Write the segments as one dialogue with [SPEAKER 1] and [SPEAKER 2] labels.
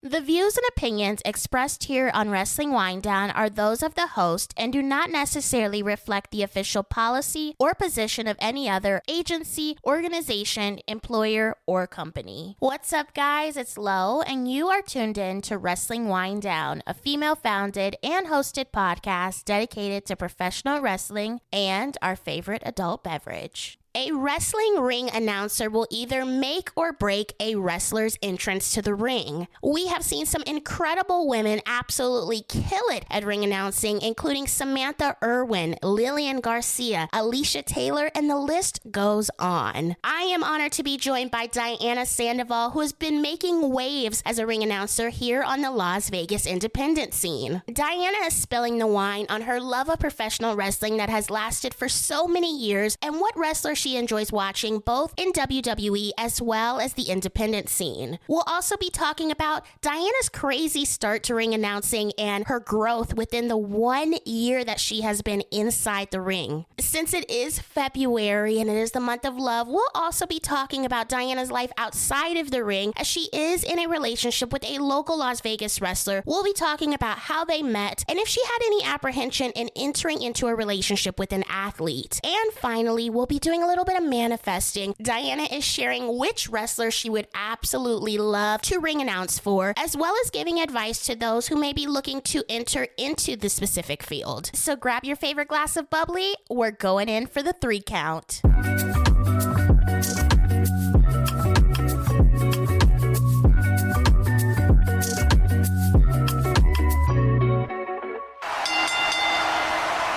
[SPEAKER 1] The views and opinions expressed here on Wrestling Winedown are those of the host and do not necessarily reflect the official policy or position of any other agency, organization, employer, or company. What's up, guys? It's Lo, and you are tuned in to Wrestling Winedown, a female-founded and hosted podcast dedicated to professional wrestling and our favorite adult beverage. A wrestling ring announcer will either make or break a wrestler's entrance to the ring. We have seen some incredible women absolutely kill it at ring announcing, including Samantha Irwin, Lillian Garcia, Alicia Taylor, and the list goes on. I am honored to be joined by Diana Sandoval, who has been making waves as a ring announcer here on the Las Vegas independent scene. Diana is spilling the wine on her love of professional wrestling that has lasted for so many years and what wrestlers she enjoys watching both in WWE as well as the independent scene. We'll also be talking about Diana's crazy start to ring announcing and her growth within the 1 year that she has been inside the ring. Since it is February and it is the month of love, we'll also be talking about Diana's life outside of the ring as she is in a relationship with a local Las Vegas wrestler. We'll be talking about how they met and if she had any apprehension in entering into a relationship with an athlete. And finally, we'll be doing a little bit of manifesting. Diana is sharing which wrestler she would absolutely love to ring announce for, as well as giving advice to those who may be looking to enter into the specific field. So grab your favorite glass of bubbly. We're going in for the 3 count.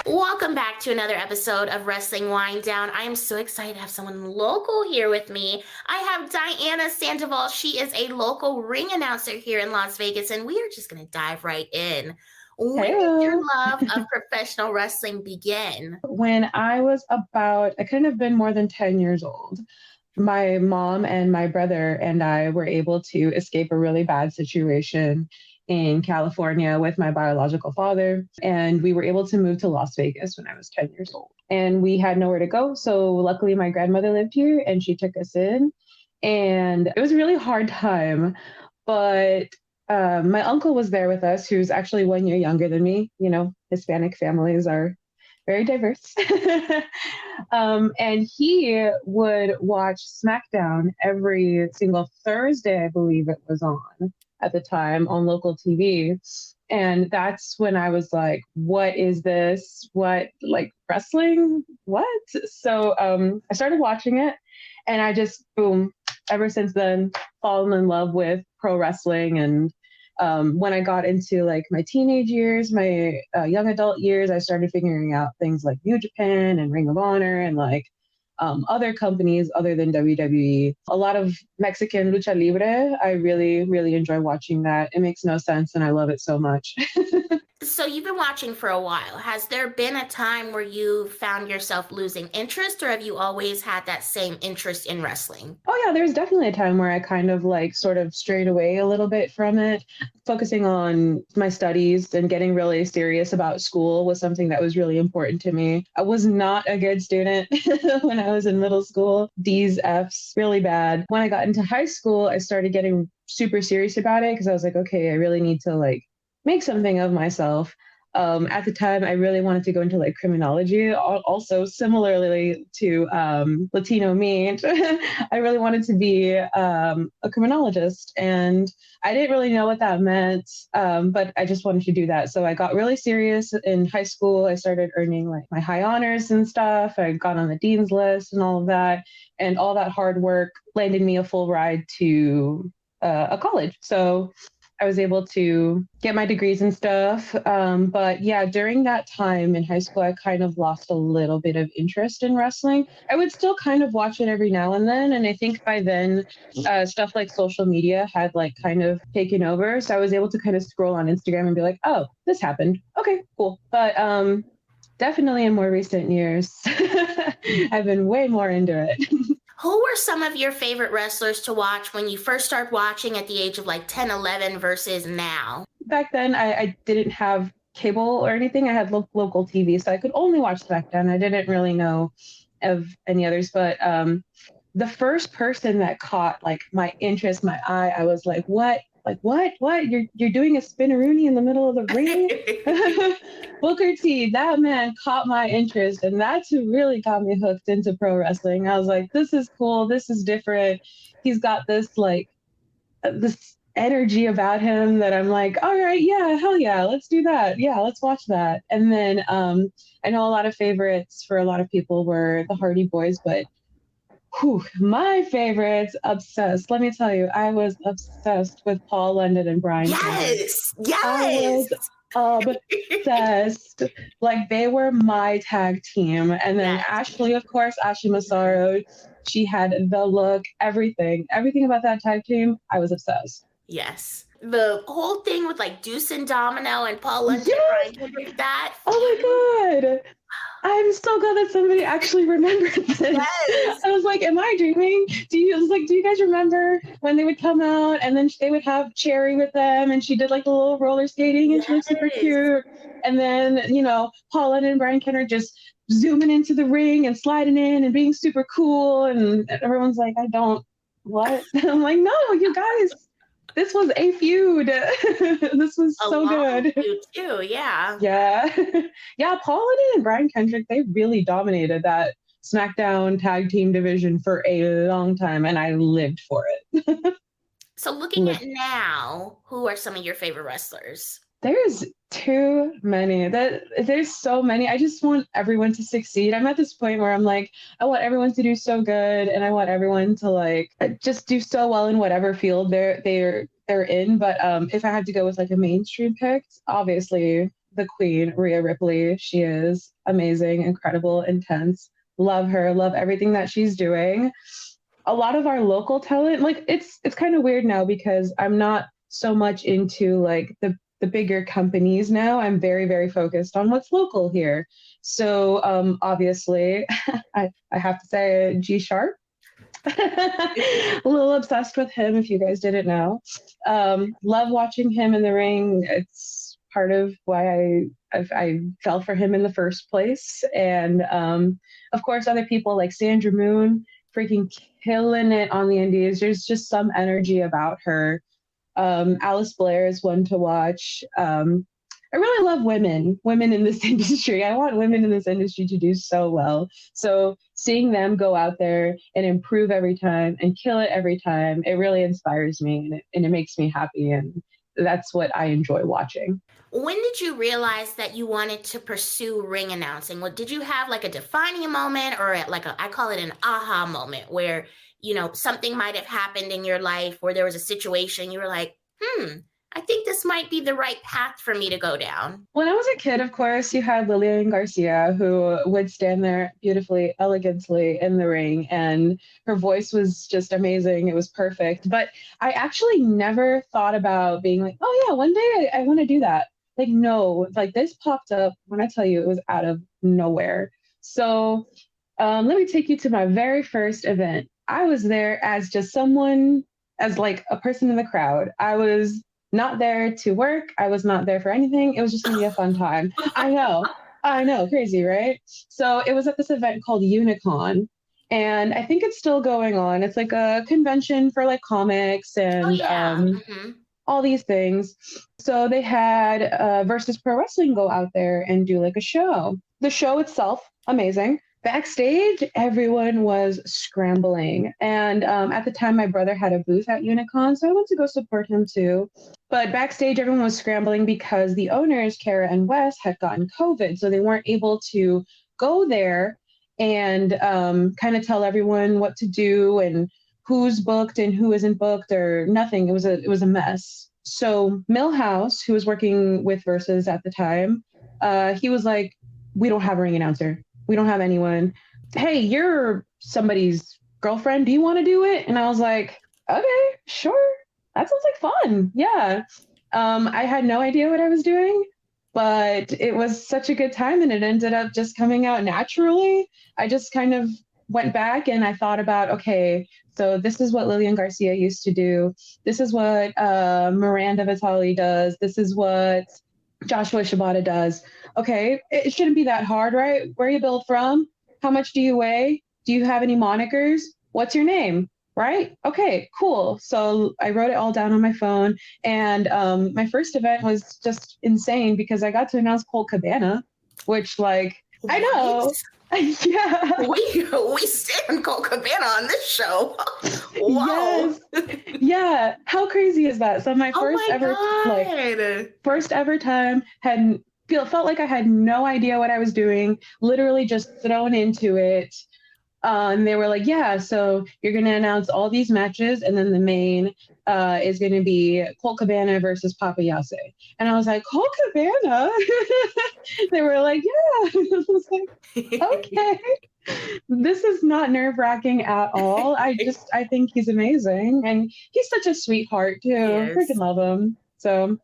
[SPEAKER 1] Welcome back to another episode of Wrestling Winedown. I am so excited to have someone local here with me. I have Diana Sandoval. She is a local ring announcer here in Las Vegas, and we are just going to dive right in. When did your love of professional wrestling begin?
[SPEAKER 2] When I was I couldn't have been more than 10 years old. My mom and my brother and I were able to escape a really bad situation in California with my biological father. And we were able to move to Las Vegas when I was 10 years old. And we had nowhere to go. So luckily my grandmother lived here and she took us in. And it was a really hard time. But my uncle was there with us, who's actually 1 year younger than me. You know, Hispanic families are very diverse. And he would watch SmackDown every single Thursday, I believe it was on at the time on local TV. And that's when I was like, what is this? What, like wrestling? What? So I started watching it and I just, boom, ever since then, fallen in love with pro wrestling. And when I got into like my teenage years, my young adult years, I started figuring out things like New Japan and Ring of Honor and like other companies other than WWE. A lot of Mexican lucha libre. I really, really enjoy watching that. It makes no sense and I love it so much.
[SPEAKER 1] So you've been watching for a while. Has there been a time where you found yourself losing interest, or have you always had that same interest in wrestling?
[SPEAKER 2] Oh yeah, there's definitely a time where I kind of like sort of strayed away a little bit from it. Focusing on my studies and getting really serious about school was something that was really important to me. I was not a good student when I was in middle school. D's, F's, really bad. When I got into high school, I started getting super serious about it because I was like, okay, I really need to like make something of myself. At the time, I really wanted to go into like criminology. Also, similarly to Latino me, I really wanted to be a criminologist, and I didn't really know what that meant, but I just wanted to do that. So I got really serious in high school. I started earning like my high honors and stuff. I got on the dean's list and all of that, and all that hard work landed me a full ride to a college. So I was able to get my degrees and stuff. But yeah, during that time in high school, I kind of lost a little bit of interest in wrestling. I would still kind of watch it every now and then. And I think by then, stuff like social media had like kind of taken over. So I was able to kind of scroll on Instagram and be like, oh, this happened. Okay, cool. But definitely in more recent years, I've been way more into it.
[SPEAKER 1] Who were some of your favorite wrestlers to watch when you first started watching at the age of like 10, 11 versus now?
[SPEAKER 2] Back then, I didn't have cable or anything. I had local TV, so I could only watch SmackDown. I didn't really know of any others, but the first person that caught like my interest, my eye, I was like, what Like, what? You're doing a spinneroonie in the middle of the ring? Booker T, that man caught my interest, and that's who really got me hooked into pro wrestling. I was like, this is cool. This is different. He's got this like this energy about him that I'm like, all right, yeah, hell yeah, let's do that. Yeah, let's watch that. And then I know a lot of favorites for a lot of people were the Hardy Boys, but my favorites, obsessed. Let me tell you, I was obsessed with Paul London and Brian Kendrick. I was obsessed. Like they were my tag team. And then Ashley, of course, Ashley Massaro, she had the look, everything about that tag team. I was obsessed.
[SPEAKER 1] Yes. The whole thing with like Deuce and Domino and Paul London, Brian Kendrick, that.
[SPEAKER 2] Oh my God. I'm so glad that somebody actually remembered this.
[SPEAKER 1] Yes.
[SPEAKER 2] I was like, am I dreaming? Do you guys remember when they would come out and then they would have Cherry with them and she did like the little roller skating and she was super cute. And then, Paul London and Brian Kenner just zooming into the ring and sliding in and being super cool. And everyone's like, what? I'm like, no, you guys. This was a feud. This was so good.
[SPEAKER 1] Feud too, yeah.
[SPEAKER 2] Yeah. Yeah, Paul London and Brian Kendrick, they really dominated that SmackDown tag team division for a long time, and I lived for it.
[SPEAKER 1] So looking at now, who are some of your favorite wrestlers?
[SPEAKER 2] There's too many. There's so many. I just want everyone to succeed. I'm at this point where I'm like, I want everyone to do so good, and I want everyone to like just do so well in whatever field they're in. But if I had to go with like a mainstream pick, obviously the Queen, Rhea Ripley. She is amazing, incredible, intense. Love her. Love everything that she's doing. A lot of our local talent, like it's kind of weird now because I'm not so much into like the bigger companies now. I'm very, very focused on what's local here. So obviously, I have to say G Sharp. A little obsessed with him, if you guys didn't know. Love watching him in the ring. It's part of why I fell for him in the first place. And of course, other people like Sandra Moon, freaking killing it on the indies. There's just some energy about her. Alice Blair is one to watch. I really love women in this industry. I want women in this industry to do so well. So seeing them go out there and improve every time and kill it every time, it really inspires me and it makes me happy. And that's what I enjoy watching.
[SPEAKER 1] When did you realize that you wanted to pursue ring announcing? Did you have like a defining moment or like I call it an aha moment where, something might have happened in your life where there was a situation you were like, I think this might be the right path for me to go down?
[SPEAKER 2] When I was a kid, of course, you had Lillian Garcia, who would stand there beautifully, elegantly in the ring, and her voice was just amazing. It was perfect. But I actually never thought about being like, oh yeah, one day I want to do that. Like, no, like this popped up when I tell you it was out of nowhere. So let me take you to my very first event. I was there as just someone, as like a person in the crowd. I was not there to work. I was not there for anything. It was just gonna be a fun time. I know, crazy, right? So it was at this event called Unicon, and I think it's still going on. It's like a convention for like comics and all these things. So they had Versus Pro Wrestling go out there and do like a show. The show itself, amazing. Backstage, everyone was scrambling. And at the time, my brother had a booth at Unicon, so I went to go support him too. But backstage, everyone was scrambling because the owners, Kara and Wes, had gotten COVID, so they weren't able to go there and kind of tell everyone what to do and who's booked and who isn't booked or nothing. It was a mess. So Millhouse, who was working with Versus at the time, he was like, we don't have a ring announcer. We don't have anyone. Hey, you're somebody's girlfriend. Do you want to do it? And I was like, okay, sure. That sounds like fun. Yeah. I had no idea what I was doing, but it was such a good time and it ended up just coming out naturally. I just kind of went back and I thought about, okay, so this is what Lillian Garcia used to do. This is what Miranda Vitale does. This is what Joshua Shibata does. Okay, it shouldn't be that hard, right? Where are you billed from? How much do you weigh? Do you have any monikers? What's your name? Right? Okay, cool. So I wrote it all down on my phone. And my first event was just insane because I got to announce Colt Cabana, which, like, I
[SPEAKER 3] What?
[SPEAKER 2] know. Yeah.
[SPEAKER 3] We stand Colt Cabana on this show. Whoa.
[SPEAKER 2] Yes. Yeah. How crazy is that? So my
[SPEAKER 3] Oh my God.
[SPEAKER 2] first ever time felt like I had no idea what I was doing, literally just thrown into it. And they were like, yeah, so you're going to announce all these matches, and then the main is going to be Colt Cabana versus Papa Yase. And I was like, Colt Cabana? They were like, yeah. I was like, okay. This is not nerve-wracking at all. I think he's amazing. And he's such a sweetheart, too.
[SPEAKER 3] Yes.
[SPEAKER 2] Freaking love him. So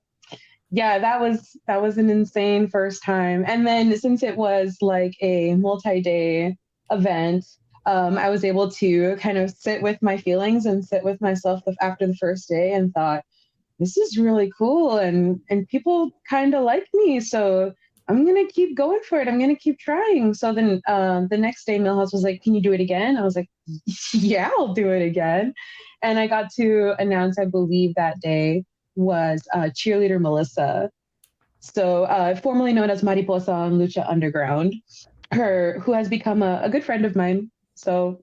[SPEAKER 2] yeah, that was an insane first time. And then since it was like a multi-day event, I was able to kind of sit with my feelings and sit with myself after the first day and thought, this is really cool, and people kind of like me, so I'm gonna keep going for it. I'm gonna keep trying. So then the next day, Millhouse was like, "Can you do it again?" I was like, "Yeah, I'll do it again." And I got to announce, I believe that day was cheerleader Melissa, so formerly known as Mariposa on Lucha Underground, who has become a good friend of mine. So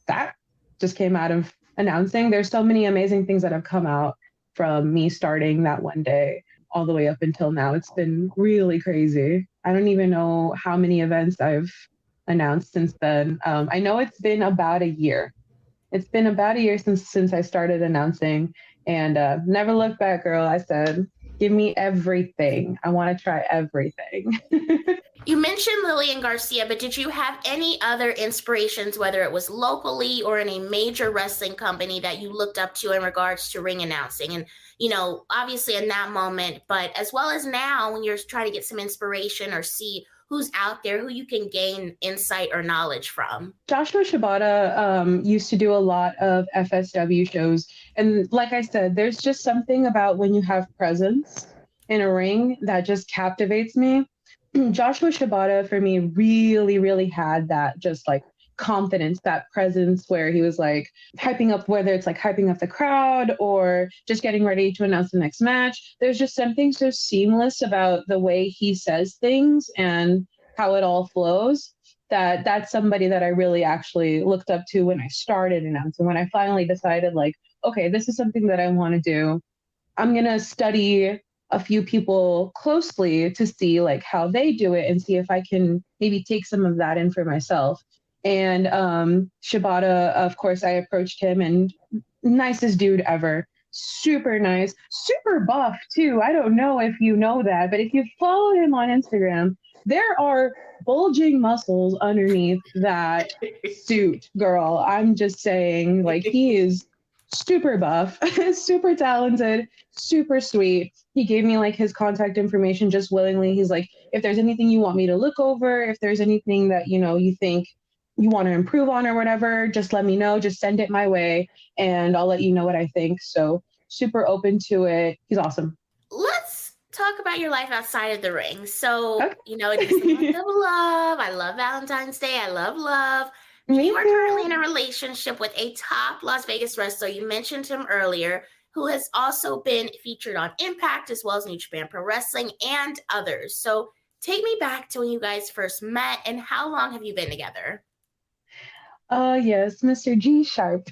[SPEAKER 2] that just came out of announcing. There's so many amazing things that have come out from me starting that one day all the way up until now. It's been really crazy. I don't even know how many events I've announced since then. I know it's been about a year. It's been about a year since I started announcing, and never look back, girl. I said, give me everything. I want to try everything.
[SPEAKER 1] You mentioned Lillian Garcia, but did you have any other inspirations, whether it was locally or in a major wrestling company that you looked up to in regards to ring announcing? And, obviously in that moment, but as well as now when you're trying to get some inspiration or see who's out there, who you can gain insight or knowledge from.
[SPEAKER 2] Joshua Shibata used to do a lot of FSW shows. And like I said, there's just something about when you have presence in a ring that just captivates me. Joshua Shibata for me really, really had that just like confidence, that presence where he was like hyping up, whether it's like hyping up the crowd or just getting ready to announce the next match. There's just something so seamless about the way he says things and how it all flows that's somebody that I really actually looked up to when I started announcing, when I finally decided like, okay, this is something that I want to do. I'm going to study a few people closely to see like how they do it and see if I can maybe take some of that in for myself. And Shibata, of course, I approached him, and nicest dude ever. Super nice, super buff too. I don't know if you know that, but if you follow him on Instagram, there are bulging muscles underneath that suit, girl. I'm just saying, like, he is super buff, super talented, super sweet. He gave me like his contact information just willingly. He's like, if there's anything you want me to look over, if there's anything that, you think you want to improve on or whatever, just let me know. Just send it my way and I'll let you know what I think. So super open to it. He's awesome.
[SPEAKER 1] Let's talk about your life outside of the ring. So,
[SPEAKER 2] Okay.
[SPEAKER 1] It is the month of love. I love Valentine's Day. I love love. You are currently in a relationship with a top Las Vegas wrestler. You mentioned him earlier, who has also been featured on Impact as well as New Japan Pro Wrestling and others. So take me back to when you guys first met, and how long have you been together?
[SPEAKER 2] Yes, Mr. G Sharp.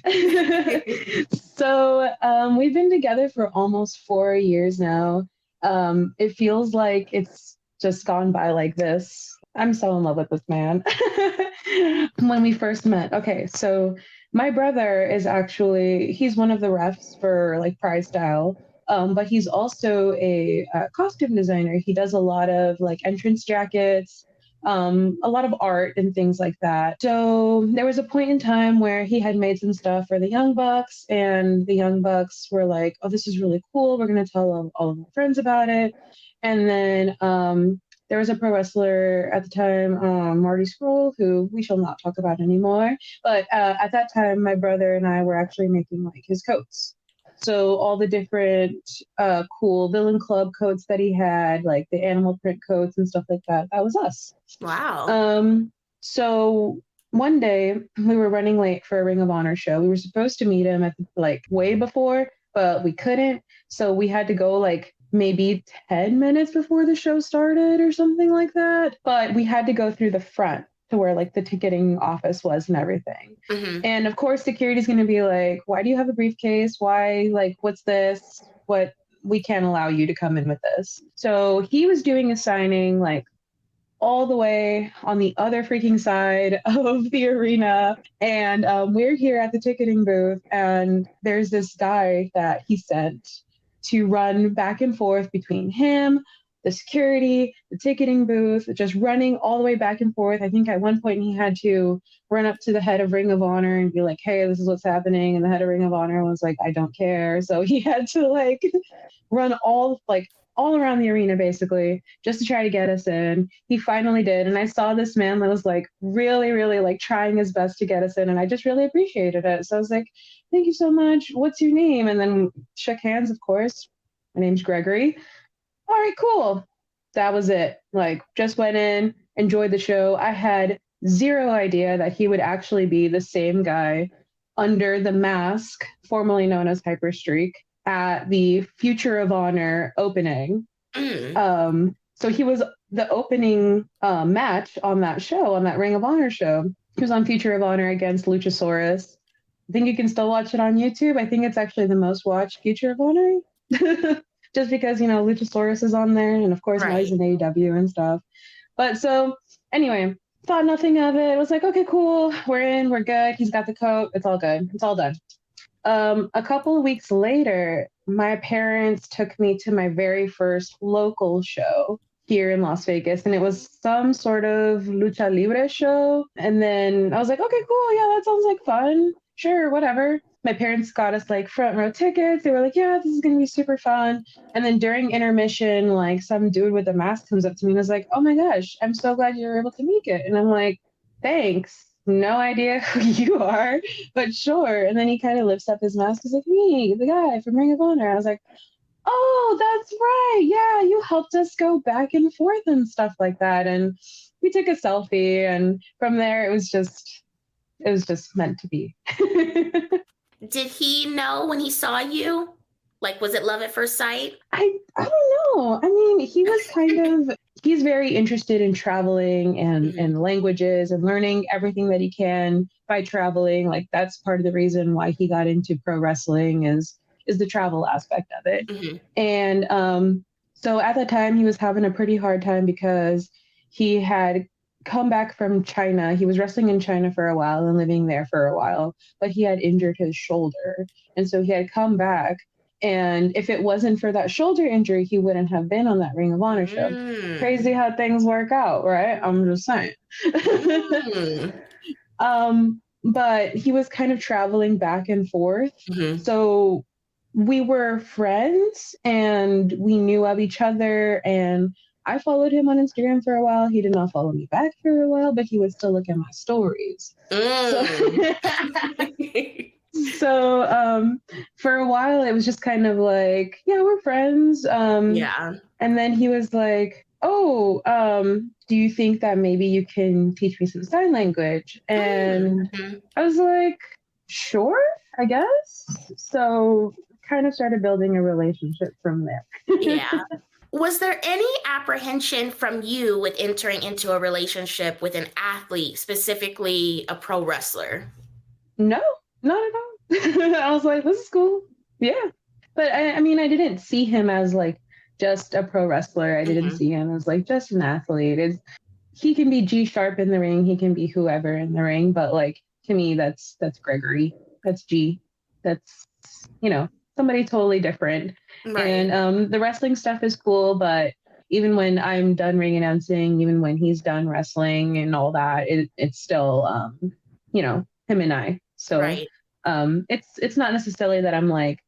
[SPEAKER 2] So we've been together for almost 4 years now. It feels like it's just gone by like this. I'm so in love with this man. When we first met, okay, so my brother is he's one of the refs for like Pride Style, but he's also a costume designer. He does a lot of like entrance jackets, a lot of art and things like that. So there was a point in time where he had made some stuff for the Young Bucks, and the Young Bucks were like, oh, this is really cool. We're going to tell all of my friends about it. And then there was a pro wrestler at the time, Marty Scroll, who we shall not talk about anymore. But at that time, my brother and I were actually making like his coats. So all the different cool Villain Club coats that he had, like the animal print coats and stuff like that, that was us.
[SPEAKER 1] Wow.
[SPEAKER 2] So one day we were running late for a Ring of Honor show. We were supposed to meet him at like way before, but we couldn't. So we had to go like maybe 10 minutes before the show started or something like that. But we had to go through the front to where like the ticketing office was and everything.
[SPEAKER 3] Mm-hmm.
[SPEAKER 2] And of course, security's going to be like, why do you have a briefcase? Why, like, what's this? What? We can't allow you to come in with this. So he was doing a signing like all the way on the other freaking side of the arena. And we're here at the ticketing booth, and there's this guy that he sent to run back and forth between him, the security, the ticketing booth, just running all the way back and forth. I think at one point he had to run up to the head of Ring of Honor and be like, hey, this is what's happening. And the head of Ring of Honor was like, I don't care. So he had to like run all around the arena basically just to try to get us in. He finally did. And I saw this man that was like really, really like trying his best to get us in. And I just really appreciated it. So I was like, thank you so much. What's your name? And then shook hands, of course. My name's Gregory. All right, cool. That was it. Like just went in, enjoyed the show. I had zero idea that he would actually be the same guy under the mask, formerly known as Hyperstreak, at the Future of Honor opening. So he was the opening match on that show, on that Ring of Honor show. He was on Future of Honor against Luchasaurus. I think you can still watch it on YouTube. I think it's actually the most watched Future of Honor. Just because, Luchasaurus is on there. And of course, now he's in AEW and stuff. But so anyway, thought nothing of it. It was like, okay, cool. We're in. We're good. He's got the coat. It's all good. It's all done. A couple of weeks later, my parents took me to my very first local show here in Las Vegas, and it was some sort of lucha libre show. And then I was like, okay, cool. Yeah, that sounds like fun. Sure, whatever. My parents got us like front row tickets. They were like, yeah, this is going to be super fun. And then during intermission, like some dude with a mask comes up to me and is like, oh my gosh, I'm so glad you were able to make it. And I'm like, thanks. No idea who you are, but sure. And then he kind of lifts up his mask. He's like, me, the guy from Ring of Honor. I was like, oh, that's right. Yeah, you helped us go back and forth and stuff like that. And we took a selfie. And from there, it was just meant to be.
[SPEAKER 3] Did he know when he saw you? Like, was it love at first sight?
[SPEAKER 2] I don't know. I mean, he was he's very interested in traveling and languages and learning everything that he can by traveling. Like that's part of the reason why he got into pro wrestling is the travel aspect of it. Mm-hmm. And so at that time he was having a pretty hard time because he had come back from China. He was wrestling in China for a while and living there for a while, but he had injured his shoulder. And so he had come back. And if it wasn't for that shoulder injury, he wouldn't have been on that Ring of Honor show. Crazy how things work out, right? I'm just saying. But he was kind of traveling back and forth. Mm-hmm. So we were friends and we knew of each other. And I followed him on Instagram for a while. He did not follow me back for a while, but he would still look at my stories. So for a while, it was just kind of like, yeah, we're friends. Yeah. And then he was like, oh, do you think that maybe you can teach me some sign language? And I was like, sure, I guess. So kind of started building a relationship from there.
[SPEAKER 3] Yeah. Was there any apprehension from you with entering into a relationship with an athlete, specifically a pro wrestler?
[SPEAKER 2] No, not at all. I was like, this is cool. Yeah. But I mean, I didn't see him as like just a pro wrestler. I didn't see him as like just an athlete. He can be G Sharp in the ring. He can be whoever in the ring. But like, to me, that's Gregory. That's G. That's, somebody totally different. Right. And the wrestling stuff is cool. But even when I'm done ring announcing, even when he's done wrestling and all that, it's still, him and I. So right. It's not necessarily that I'm like,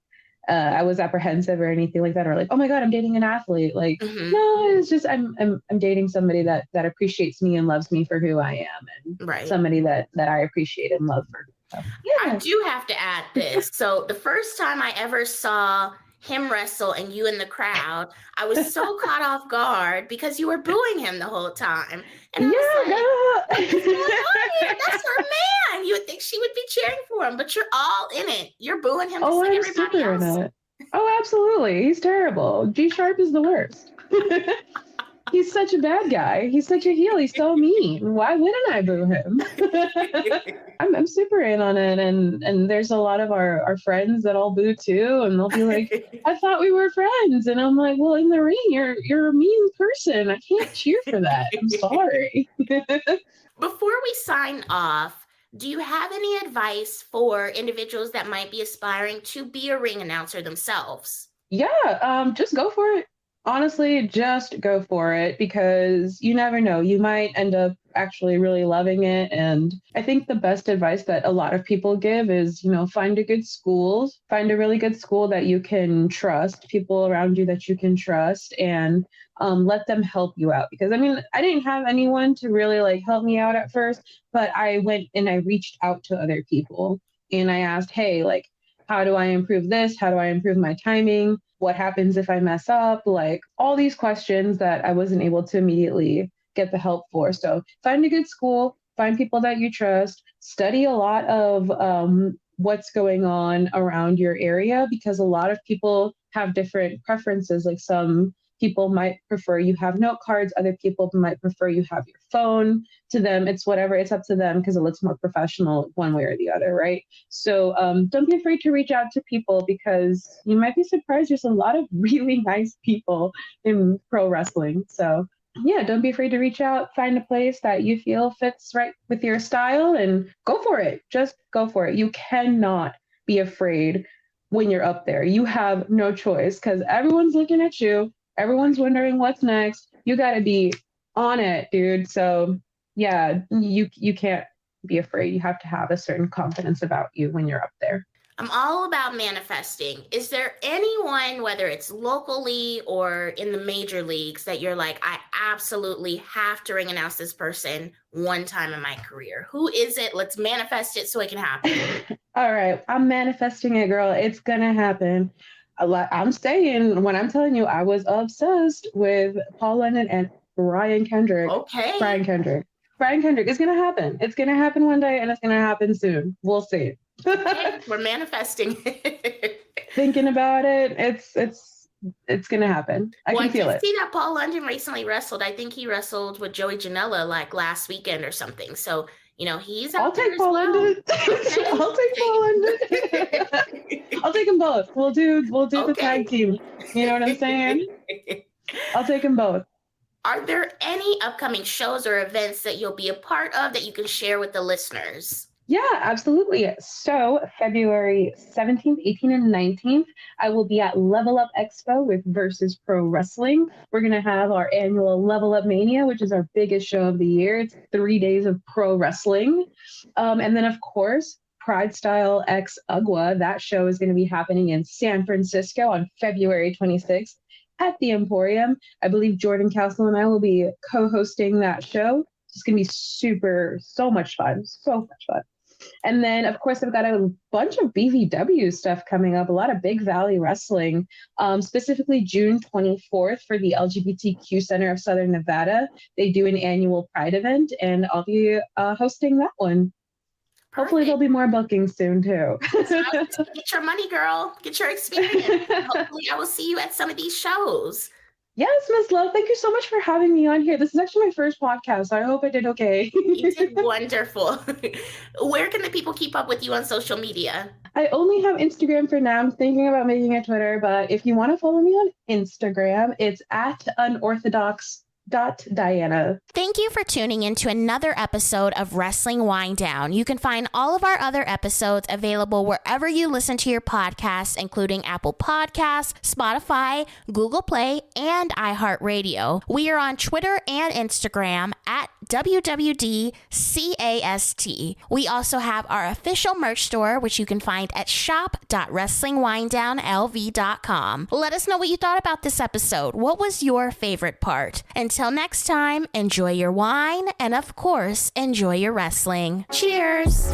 [SPEAKER 2] I was apprehensive or anything like that, or like, oh my God, I'm dating an athlete. Like, no, it's just I'm dating somebody that appreciates me and loves me for who I am, and somebody that I appreciate and love for. So, yeah.
[SPEAKER 3] I do have to add this. So the first time I ever saw him wrestle and you in the crowd, I was so caught off guard because you were booing him the whole time. And I was like, what's going on here? That's her man. You would think she would be cheering for him, but you're all in it. You're booing him just like everybody else. In it.
[SPEAKER 2] Oh, absolutely. He's terrible. G Sharp is the worst. He's such a bad guy. He's such a heel. He's so mean. Why wouldn't I boo him? I'm super in on it. And there's a lot of our friends that all boo too. And they'll be like, I thought we were friends. And I'm like, well, in the ring, you're a mean person. I can't cheer for that. I'm sorry.
[SPEAKER 3] Before we sign off, do you have any advice for individuals that might be aspiring to be a ring announcer themselves?
[SPEAKER 2] Yeah, just go for it. Honestly, just go for it because you never know. You might end up actually really loving it. And I think the best advice that a lot of people give is, find a good school, find a really good school that you can trust, people around you that you can trust, and let them help you out. Because I didn't have anyone to really help me out at first, but I went and I reached out to other people and I asked, hey, how do I improve this? How do I improve my timing? What happens if I mess up? All these questions that I wasn't able to immediately get the help for. So find a good school, find people that you trust, study a lot of what's going on around your area, because a lot of people have different preferences. Some people might prefer you have note cards. Other people might prefer you have your phone. To them, it's whatever. It's up to them because it looks more professional one way or the other, right? So don't be afraid to reach out to people because you might be surprised. There's a lot of really nice people in pro wrestling. So yeah, don't be afraid to reach out. Find a place that you feel fits right with your style and go for it. Just go for it. You cannot be afraid when you're up there. You have no choice because everyone's looking at you. Everyone's wondering what's next. You got to be on it, dude. So yeah, you can't be afraid. You have to have a certain confidence about you when you're up there.
[SPEAKER 3] I'm all about manifesting. Is there anyone, whether it's locally or in the major leagues, that you're like, I absolutely have to ring announce this person one time in my career? Who is it? Let's manifest it so it can happen.
[SPEAKER 2] All right. I'm manifesting it, girl. It's going to happen. I'm saying, when I'm telling you, I was obsessed with Paul London and Brian Kendrick.
[SPEAKER 3] Okay.
[SPEAKER 2] Brian Kendrick. It's going to happen. It's going to happen one day, and it's going to happen soon. We'll see.
[SPEAKER 3] Okay, we're manifesting.
[SPEAKER 2] Thinking about it, it's going to happen. I can feel it.
[SPEAKER 3] I see that Paul London recently wrestled. I think he wrestled with Joey Janela last weekend or something. So, he's out there.
[SPEAKER 2] I'll take Paul London.
[SPEAKER 3] Okay.
[SPEAKER 2] I'll take Paul London. I'll take them both. We'll do the tag team. You know what I'm saying? I'll take them both.
[SPEAKER 3] Are there any upcoming shows or events that you'll be a part of that you can share with the listeners?
[SPEAKER 2] Yeah, absolutely. So February 17th, 18th, and 19th, I will be at Level Up Expo with Versus Pro Wrestling. We're going to have our annual Level Up Mania, which is our biggest show of the year. It's 3 days of pro wrestling. And then, of course, Pride Style X UGWA. That show is going to be happening in San Francisco on February 26th at the Emporium. I believe Jordan Castle and I will be co-hosting that show. It's going to be so much fun. So much fun. And then, of course, I've got a bunch of BVW stuff coming up, a lot of Big Valley Wrestling, specifically June 24th for the LGBTQ Center of Southern Nevada. They do an annual Pride event, and I'll be hosting that one. Perfect. Hopefully there'll be more bookings soon, too.
[SPEAKER 3] Get your money, girl. Get your experience. Hopefully I will see you at some of these shows.
[SPEAKER 2] Yes, Ms. Love, thank you so much for having me on here. This is actually my first podcast, so I hope I did okay.
[SPEAKER 3] You did wonderful. Where can the people keep up with you on social media?
[SPEAKER 2] I only have Instagram for now. I'm thinking about making a Twitter, but if you want to follow me on Instagram, it's at unorthodox.Diana.
[SPEAKER 1] Thank you for tuning in to another episode of Wrestling Winedown. You can find all of our other episodes available wherever you listen to your podcasts, including Apple Podcasts, Spotify, Google Play, and iHeartRadio. We are on Twitter and Instagram at WWDCAST. We also have our official merch store, which you can find at shop.wrestlingwinedownlv.com. Let us know what you thought about this episode. What was your favorite part? Until next time, enjoy your wine and, of course, enjoy your wrestling. Cheers!